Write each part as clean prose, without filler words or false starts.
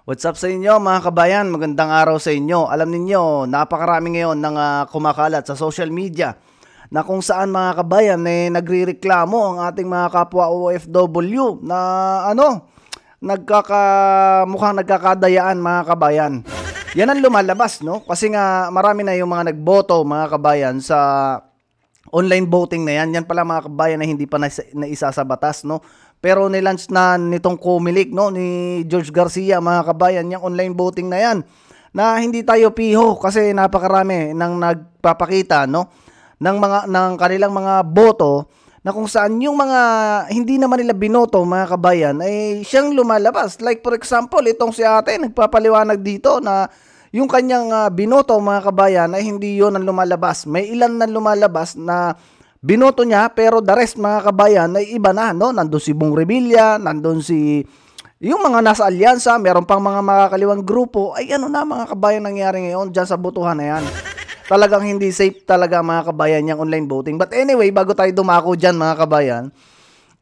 What's up sa inyo mga kabayan? Magandang araw sa inyo. Alam ninyo, napakarami ngayon ng kumakalat sa social media na kung saan mga kabayan nagrereklamo ang ating mga kapwa OFW na mukhang nagkakadayaan mga kabayan. Yan ang lumalabas, no? Kasi nga marami na yung mga nagboto mga kabayan sa online voting na yan. Yan pala mga kabayan na hindi pa naisa sa batas, no? Pero nilunch na nitong Comelec, no, ni George Garcia mga kabayan, yung online voting na yan. Na hindi tayo piho kasi napakarami nang nagpapakita, no, ng kanilang mga boto na kung saan yung mga hindi naman nila binoto mga kabayan ay siyang lumalabas. Like for example, itong si ate nagpapaliwanag dito na yung kanyang binoto mga kabayan ay hindi yon ang lumalabas. May ilan na lumalabas na binoto niya pero the rest mga kabayan ay iba na, no? Nandun si Bong Revilla, nandun si yung mga nasa alyansa, meron pang mga makakaliwang grupo. Ay ano na mga kabayan nangyari ngayon dyan sa botohan na yan. Talagang hindi safe talaga mga kabayan yung online voting. But anyway, bago tayo dumako dyan mga kabayan,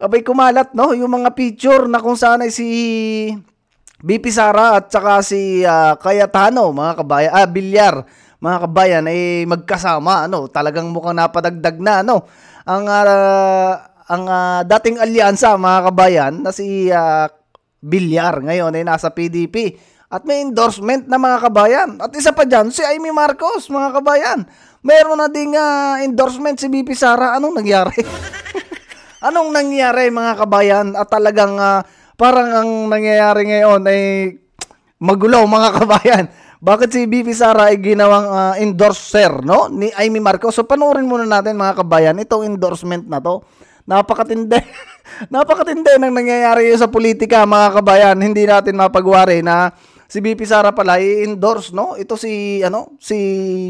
abay kumalat, no, yung mga picture na kung saan ay si BP Sara at saka si Cayetano mga kabayan, Villar mga kabayan ay magkasama, ano, talagang mukhang napadagdag na, ano, ang dating alyansa mga kabayan na si Villar ngayon ay nasa PDP at may endorsement na mga kabayan. At isa pa dyan, si Amy Marcos mga kabayan, meron na ding endorsement si BP Sara. Anong nangyari? Anong nangyari mga kabayan? At talagang parang ang nangyayari ngayon ay magulo mga kabayan. Bakit si BP Sara ay ginawang endorser, no, ni Amy Marcos? So panoorin muna natin mga kabayan itong endorsement na to. Napakatindi. Napakatindi nang nangyayari sa politika mga kabayan. Hindi natin mapagwari na si BP Sara pala i-endorse, no? Ito si si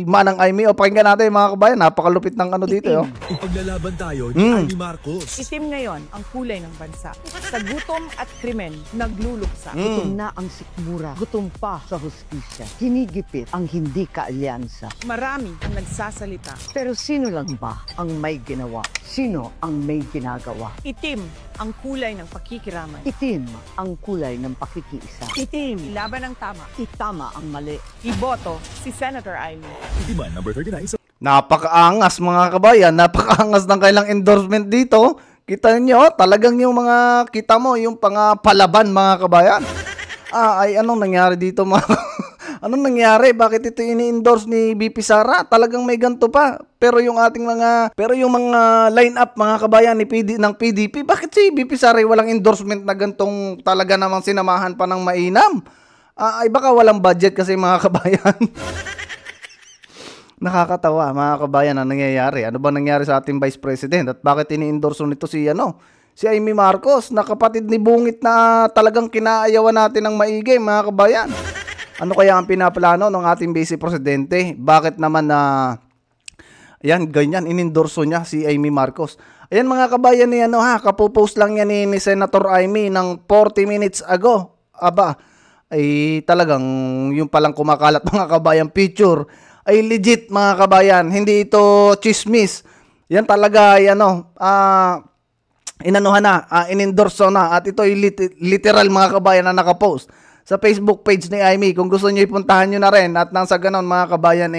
Manang Amy. O pakinggan natin mga kabayan. Napakalupit ng dito, yo. Ipaglalaban tayo ni Amy Marcos. Itim ngayon ang kulay ng bansa. Sa gutom at krimen, nagluluksa. Gutom na ang sikmura. Gutom pa sa hustisya. Hinigipit ang hindi kaalyansa. Marami ang nagsasalita. Pero sino lang ba ang may ginawa? Sino ang may ginagawa? Itim ang kulay ng pakikiramay. Itim ang kulay ng pakikiisa. Itim, laban ng tama. Itama ang mali. Iboto si Senator Amy. Itiman number 39. Napakaangas mga kabayan. Napakaangas ng kailang endorsement dito. Kita nyo, talagang yung mga, kita mo, yung palaban mga kabayan. Ay anong nangyari dito mga anong nangyari? Bakit ito ini-endorse ni BP Sara? Talagang may ganito pa. Pero yung mga line-up mga kabayan ng PDP, bakit si BP Sara walang endorsement na gantong talaga namang sinamahan pa ng mainam? Ay baka walang budget kasi mga kabayan. Nakakatawa mga kabayan ang nangyayari. Ano ba nangyari sa ating Vice President? At bakit ini-endorse nito si Amy Marcos na kapatid ni Bungit na talagang kinaayawan natin ng maigi mga kabayan? Ano kaya ang pinaplano ng ating Vice Presidente? Bakit naman ganyan, inendorso niya si Amy Marcos? Ayan mga kabayan ni kapopost lang yan ni Senator Amy ng 40 minutes ago. Aba, ay talagang yung palang kumakalat mga kabayan picture ay legit mga kabayan. Hindi ito chismis. Yan talaga ay inendorso na at ito ay literal mga kabayan na nakapost sa Facebook page ni Amy. Kung gusto niyo ipuntahan niyo na rin at nang sa ganon mga kabayan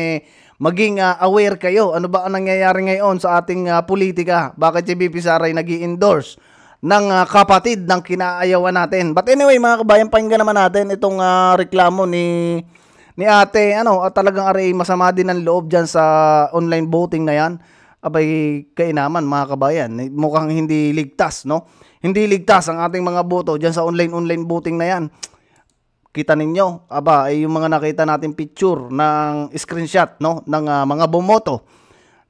maging aware kayo. Ano ba ang nangyayari ngayon sa ating politika? Bakit si BP Sara ay nag-i-endorse ng kapatid ng kinaayawan natin? But anyway mga kabayan, pakinggan naman natin itong reklamo ni ate. At talagang masama din ang loob dyan sa online voting na yan. Abay kainaman mga kabayan. Mukhang hindi ligtas, no? Hindi ligtas ang ating mga boto dyan sa online voting na yan. Kita ninyo, yung mga nakita natin picture ng screenshot, no, ng mga bumoto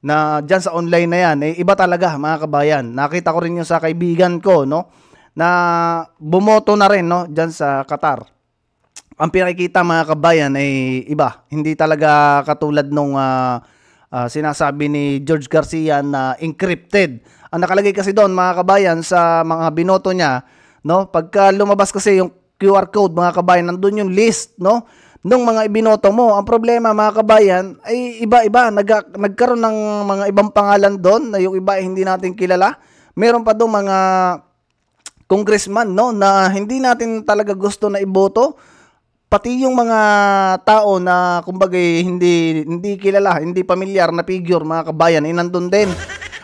na diyan sa online na yan, iba talaga mga kabayan. Nakita ko rin yung sa kaibigan ko, no, na bumoto na rin, no, diyan sa Qatar. Ang pinakikita mga kabayan ay iba. Hindi talaga katulad nung sinasabi ni George Garcia na encrypted. Ang nakalagay kasi doon mga kabayan sa mga binoto niya, no, pagka lumabas kasi yung QR code mga kabayan, nandun yung list, no, nung mga ibinoto mo. Ang problema mga kabayan ay iba-iba. Nagkaroon ng mga ibang pangalan doon na yung iba ay hindi natin kilala. Meron pa doon mga congressman, no, na hindi natin talaga gusto na iboto. pati yung mga tao na kumbaga hindi kilala, hindi pamilyar na figure, mga kabayan, nandun din.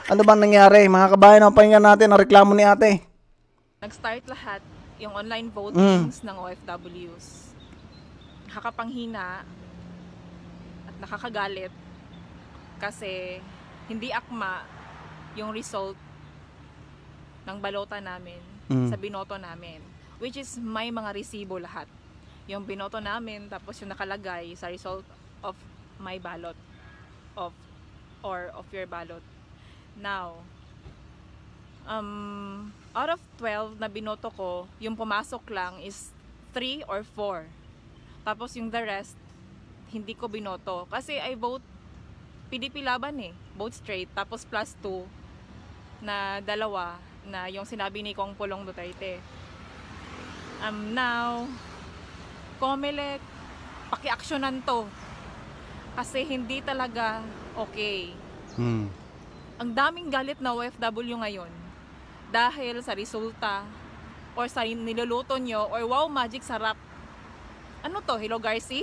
Ano bang nangyari? Mga kabayan, ang pakinggan natin ang reklamo ni ate. Nag-start lahat yung online votings ng OFWs. Nakakapanghina at nakakagalit kasi hindi akma yung result ng balota namin sa binoto namin. Which is may mga resibo lahat. Yung binoto namin, tapos yung nakalagay sa result of my ballot of your ballot. Now, out of 12 na binoto ko, yung pumasok lang is 3 or 4. Tapos yung the rest, hindi ko binoto. Kasi I vote PDP laban vote straight. Tapos plus 2 na dalawa na yung sinabi ni Kong Pulong Duterte. Now, Comelec, paki-aksyonan to. Kasi hindi talaga okay. Ang daming galit na OFW ngayon dahil sa resulta or sa niluluto nyo or wow, magic sarap. Ano to? Hello Garci?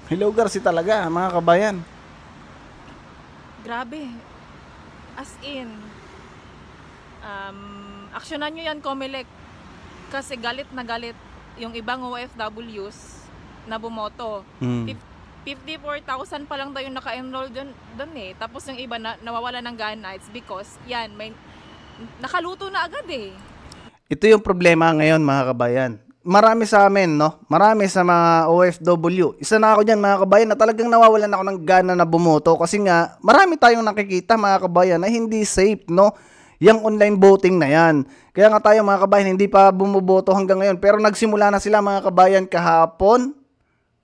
Hello Garci talaga, mga kabayan. Grabe. As in, aksyonan nyo yan, Comelec. Kasi galit na galit yung ibang OFWs na bumoto. 54,000 pa lang daw yung naka-enroll doon Tapos yung iba nawawala ng gana. It's because, yan, may nakaluto na agad Ito yung problema ngayon, mga kabayan. Marami sa amin, no? Marami sa mga OFW. Isa na ako dyan, mga kabayan, na talagang nawawalan ako ng gana na bumoto kasi nga, marami tayong nakikita, mga kabayan, na hindi safe, no? Yang online voting na yan. Kaya nga tayo, mga kabayan, hindi pa bumuboto hanggang ngayon. Pero nagsimula na sila, mga kabayan, kahapon,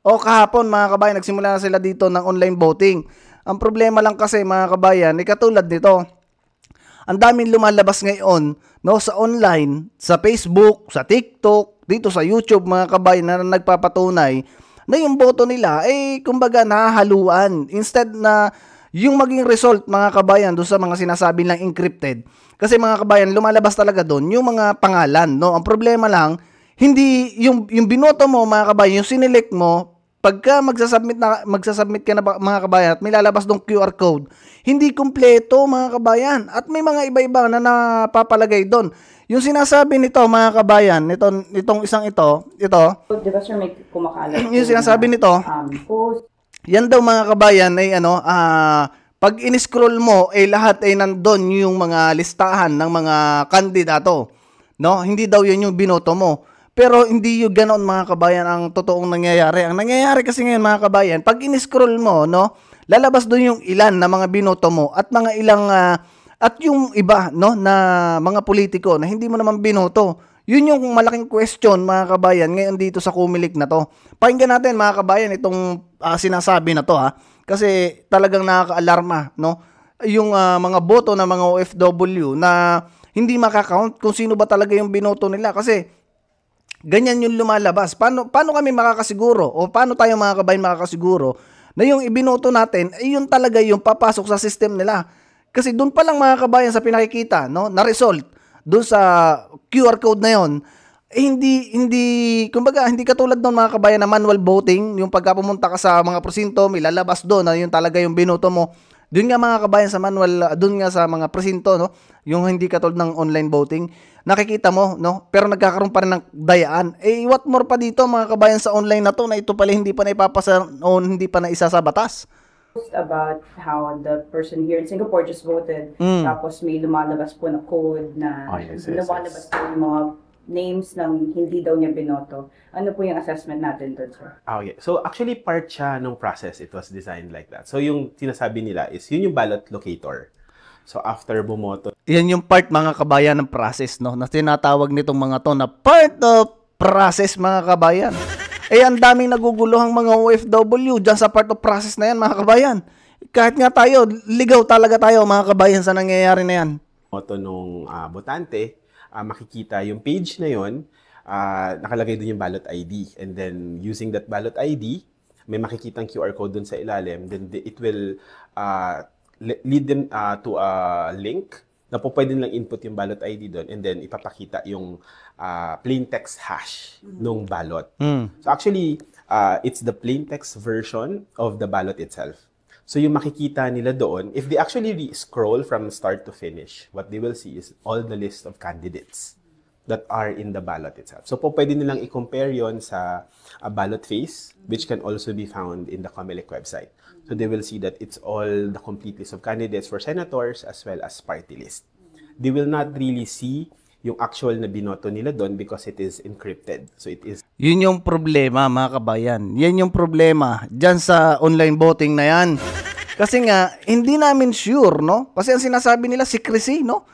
mga kabayan, nagsimula na sila dito ng online voting. Ang problema lang kasi, mga kabayan, katulad nito, ang daming lumalabas ngayon, no, sa online, sa Facebook, sa TikTok, dito sa YouTube, mga kabayan, na nagpapatunay na yung boto nila, kumbaga, nahahaluan. Instead na yung maging result, mga kabayan, doon sa mga sinasabi lang encrypted. Kasi, mga kabayan, lumalabas talaga doon yung mga pangalan, no? Ang problema lang, hindi yung binoto mo, mga kabayan, yung sinelect mo, pagka magsasubmit ka na, mga kabayan, at may lalabas dong QR code, hindi kumpleto, mga kabayan. At may mga iba-iba na napapalagay doon. Yung sinasabi nito, mga kabayan, itong isang ito, Di ba sir, may kumakalat? yung sinasabi nito, Post. yan daw, mga kabayan, ay pag in-scroll mo, lahat ay nandun yung mga listahan ng mga kandidato. No? Hindi daw yun yung binoto mo. Pero hindi yung ganoon, mga kabayan, ang totoong nangyayari. Ang nangyayari kasi ngayon, mga kabayan, pag in-scroll mo, no, lalabas doon yung ilan na mga binoto mo at mga ilang at yung iba, no, na mga politiko na hindi mo naman binoto. Yun yung malaking question, mga kabayan, ngayon dito sa Comelec na to. Pakinggan natin, mga kabayan, itong sinasabi na to, kasi talagang nakaka-alarma, no? Yung mga boto ng mga OFW na hindi makakount kung sino ba talaga yung binoto nila kasi ganyan yung lumalabas. Paano kami makakasiguro o paano tayo, mga kabayan, makakasiguro na yung ibinoto natin ay yun talaga yung papasok sa system nila? Kasi doon pa lang, mga kabayan, sa pinakikita, no, na result doon sa QR code na yon, kumbaga, hindi katulad doon, mga kabayan, na manual voting, yung pagka pumunta ka sa mga presinto, may lalabas doon na yun talaga yung binoto mo. Doon nga, mga kabayan, sa manual, doon nga sa mga presinto, no, yung hindi katulad ng online voting, nakikita mo, no, pero nagkakaroon pa rin ng dayaan. What more pa dito, mga kabayan, sa online na to, na ito pala hindi pa naipapasa o hindi pa naisa sa batas. About how the person here in Singapore just voted. Tapos may lumalabas po na code na lumalabas po yung mga names ng hindi daw niya binoto. Ano po yung assessment natin doon, sir? Okay. So actually part siya ng process. It was designed like that. So yung sinasabi nila is yun yung ballot locator. So after bumoto. Yan yung part, mga kabayan, ng process, no, na tinatawag nitong mga to na part of process, mga kabayan. Ang daming naguguluhang mga OFW dyan sa part of process na yan, mga kabayan. Kahit nga tayo, ligaw talaga tayo, mga kabayan, sa nangyayari na yan. Moto nung botante, makikita yung page na yon, nakalagay dun yung ballot ID. And then, using that ballot ID, may makikitang QR code dun sa ilalim. Then, it will lead them to a link na po pwede nilang input yung ballot ID doon and then ipapakita yung plain text hash nung ballot. So actually, it's the plain text version of the ballot itself. So yung makikita nila doon, if they actually scroll from start to finish, what they will see is all the list of candidates that are in the ballot itself. So po pwede nilang i-compare yon sa ballot face, which can also be found in the COMELEC website. So they will see that it's all the complete list of candidates for senators as well as party list. They will not really see yung actual na binoto nila doon because it is encrypted. So it is... Yun yung problema, mga kabayan. Yan yung problema dyan sa online voting na yan. Kasi nga, hindi namin sure, no? Kasi ang sinasabi nila, secrecy, no?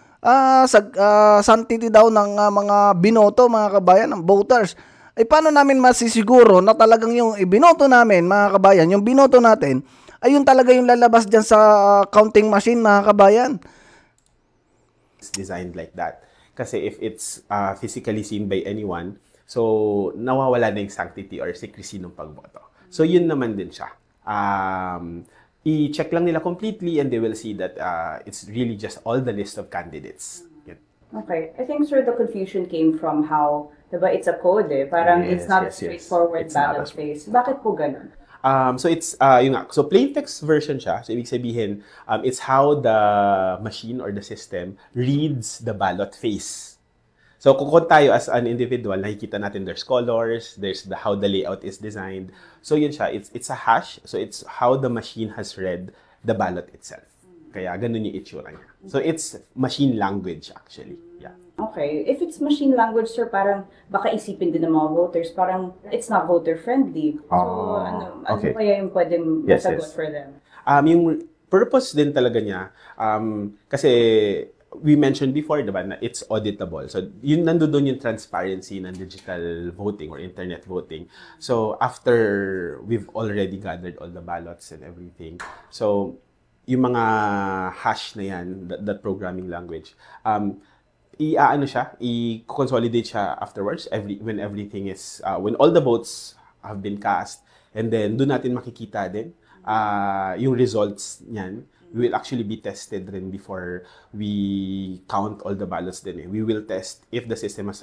Sanctity daw ng mga binoto, mga kabayan, ng voters. Ay paano namin masisiguro na talagang yung ibinoto namin, mga kabayan, yung binoto natin, ay yun talaga yung lalabas dyan sa counting machine, mga kabayan. It's designed like that. Kasi if it's physically seen by anyone, so nawawala na yung sanctity or secrecy ng pagboto. So yun naman din siya. I-check lang nila completely and they will see that it's really just all the list of candidates. Yun. Okay. I think, sir, the confusion came from how, diba, it's a code eh. Parang Yes, it's not yes, yes. straightforward It's not ballot as- face. Bakit po ganun? So it's yung nga. So plain text version siya. So ibig sabihin, it's how the machine or the system reads the ballot face. So kung tayo as an individual, nakikita natin there's colors, there's how the layout is designed. So yun siya, it's a hash. So it's how the machine has read the ballot itself. Kaya ganun yung itsura niya. So it's machine language actually. Yeah. Okay. If it's machine language, sir, parang baka isipin din ng mga voters, parang it's not voter-friendly. So, ano okay. kaya yung pwedeng Yes, masagot yes. for them? Yung purpose din talaga niya, kasi we mentioned before, diba, na it's auditable. So, yun nandoon yung transparency ng digital voting or internet voting. So, after we've already gathered all the ballots and everything, so, yung mga hash na yan, that programming language, i-consolidate siya afterwards when everything is when all the votes have been cast, and then doon natin makikita din yung results niyan. We will actually be tested rin before we count all the ballots din. We will test if the system has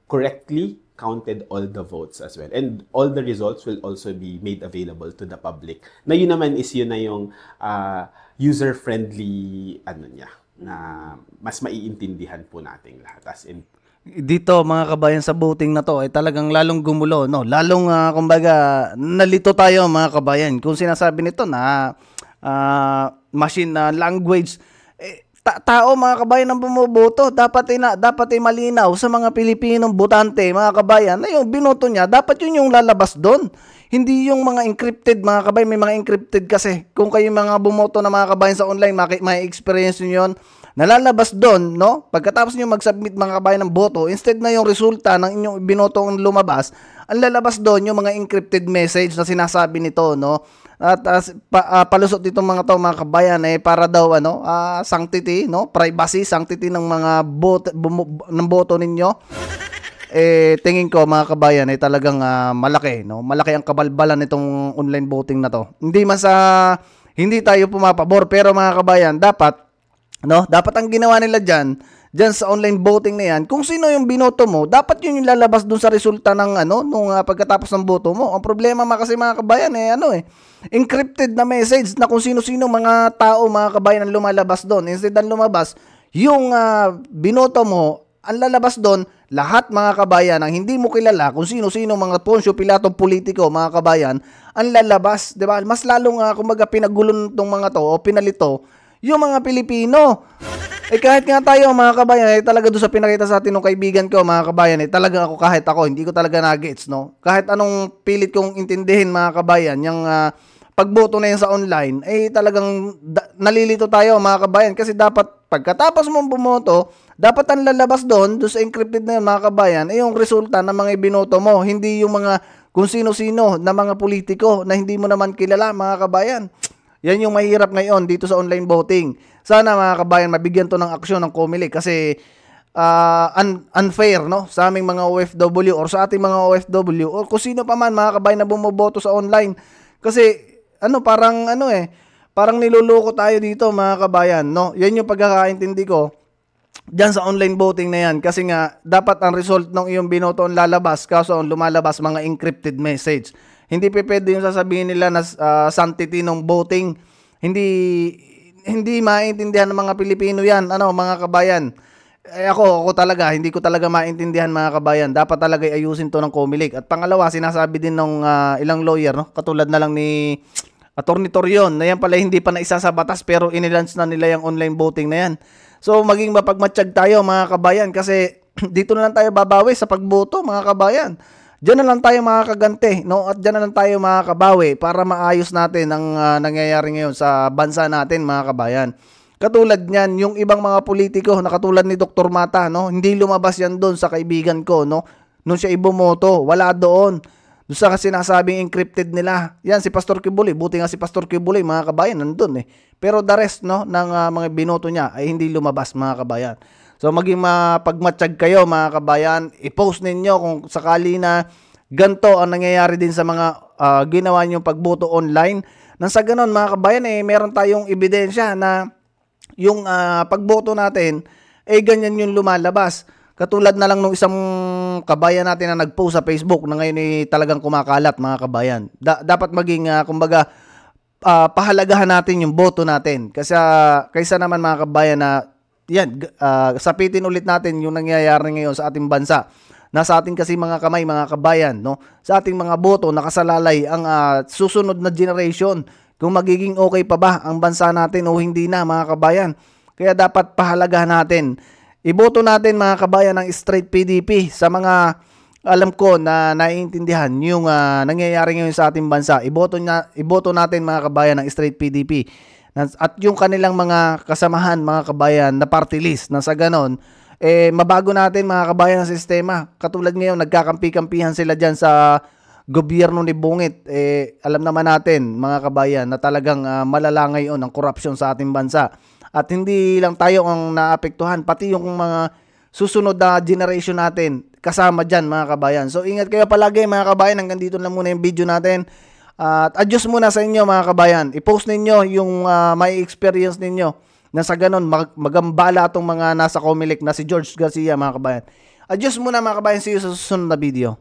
correctly counted all the votes as well. And all the results will also be made available to the public. Na yun naman is yun na yung user-friendly niya, na mas maiintindihan po nating lahat. As in, Dito, mga kabayan, sa voting na to ay talagang lalong gumulo, no? Lalong kumbaga nalito tayo, mga kabayan. Kung sinasabi nito na machine language, tao, mga kabayan, ang bumoboto, dapat ay malinaw sa mga Pilipinong botante, mga kabayan, na yung binoto niya, dapat yun yung lalabas doon. Hindi yung mga encrypted, mga kabayan. May mga encrypted kasi. Kung kayo mga bumoto na mga kabayan sa online, may experience nyo yun. Nalalabas doon, no? Pagkatapos nyo mag-submit, mga kabayan, ng boto, instead na yung resulta ng inyong binoto ang lumabas, ang lalabas doon yung mga encrypted message na sinasabi nito, no? At palusot ditong mga to, mga kabayan, para daw sanctity, no? Privacy, sanctity ng mga ng boto ninyo. Tingin ko, mga kabayan, talagang malaki, no? Malaki ang kabalbalan nitong online voting na to. Hindi tayo pumapabor, pero mga kabayan, dapat ang ginawa nila diyan sa online voting na yan, kung sino yung binoto mo, dapat yun yung lalabas dun sa resulta ng nung pagkatapos ng boto mo. Ang problema kasi, mga kabayan, encrypted na message na kung sino-sino mga tao, mga kabayan, ang lumalabas doon. Instead ang lumabas, yung binoto mo, ang lalabas doon, lahat, mga kabayan, ang hindi mo kilala, kung sino-sino mga Poncio Pilatong politiko, mga kabayan, ang lalabas, di ba? Mas lalong kumbaga pinagulon tong mga to o pinalito yung mga Pilipino. Kahit nga tayo, mga kabayan, talaga doon sa pinakita sa atin ng kaibigan ko, mga kabayan, talaga ako, hindi ko talaga na-gets, no? Kahit anong pilit kong intindihin, mga kabayan, yung pagboto na yun sa online, talagang nalilito tayo, mga kabayan, kasi dapat, pagkatapos mong bumoto, dapat ang lalabas doon sa encrypted na yun, mga kabayan, yung resulta ng mga ibinoto mo, hindi yung mga kung sino-sino na mga politiko na hindi mo naman kilala, mga kabayan. Yan yung mahirap ngayon dito sa online voting. Sana, mga kabayan, mabigyan to ng aksyon ng COMELEC kasi unfair, no? Sa aming mga OFW or sa ating mga OFW or kung sino pa man, mga kabayan, na bumoboto sa online. Kasi parang niloloko tayo dito, mga kabayan, no? Yan yung pagkakaintindi ko. dyan sa online voting na yan. Kasi nga, dapat ang result ng iyong binoto ang lalabas, kaso ang lumalabas mga encrypted message. Hindi pwede yung sasabihin nila na sanctity ng voting. Hindi maintindihan ng mga Pilipino yan, mga kabayan. Ako talaga, hindi ko talaga maintindihan mga kabayan. Dapat talaga ayusin to ng Comelec. At pangalawa, sinasabi din ng ilang lawyer, no? Katulad na lang ni Attorney Torion, na yan pala hindi pa naisa sa batas pero inilance na nila yung online voting na yan. So maging mapagmatsyag tayo mga kabayan kasi dito na lang tayo babawi sa pagboto mga kabayan. Diyan na lang tayo makakagante, no? At diyan na lang tayo makakabawi para maayos natin ang nangyayari ngayon sa bansa natin mga kabayan. Katulad niyan, yung ibang mga politiko na katulad ni Dr. Mata, no? Hindi lumabas yan doon sa kaibigan ko, no? Nung siya ibumoto, wala doon. Doon sa sinasabing encrypted nila. Yan, si Pastor Kibuloy. Buti nga si Pastor Kibuloy, mga kabayan, nandun eh. Pero the rest, no, ng mga binoto niya ay hindi lumabas, mga kabayan. So, maging mapagmatsyag kayo, mga kabayan. I-post ninyo kung sakali na ganito ang nangyayari din sa mga ginawa niyong pagboto online. Nang sa ganon, mga kabayan, meron tayong ebidensya na yung pagboto natin, ganyan yung lumalabas. Katulad na lang nung isang kabayan natin na nag-post sa Facebook na ngayon talagang kumakalat mga kabayan. Dapat maging, kumbaga, pahalagahan natin yung boto natin. Kasi kaysa naman mga kabayan na, yan, sapitin ulit natin yung nangyayari ngayon sa ating bansa. Nasa ating kasi mga kamay, mga kabayan, no? Sa ating mga boto, nakasalalay ang susunod na generation. Kung magiging okay pa ba ang bansa natin o hindi na mga kabayan. Kaya dapat pahalagahan natin. Iboto natin mga kabayan ng straight PDP sa mga alam ko na naiintindihan yung nangyayari ngayon sa ating bansa. Iboto natin mga kabayan ng straight PDP. At yung kanilang mga kasamahan mga kabayan na party list na sa ganon, mabago natin mga kabayan ang sistema. Katulad ngayon, nagkakampi-kampihan sila dyan sa gobyerno ni Bungit. Alam naman natin mga kabayan na talagang malala ngayon ang korupsyon sa ating bansa. At hindi lang tayo ang naapektuhan, pati yung mga susunod na generation natin kasama dyan mga kabayan. So ingat kayo palagi mga kabayan, hanggang dito lang muna yung video natin. At adjust muna sa inyo mga kabayan. I-post ninyo yung may experience ninyo na sa ganon magambala itong mga nasa Comelec na si George Garcia mga kabayan. Adjust muna mga kabayan, see you sa susunod na video.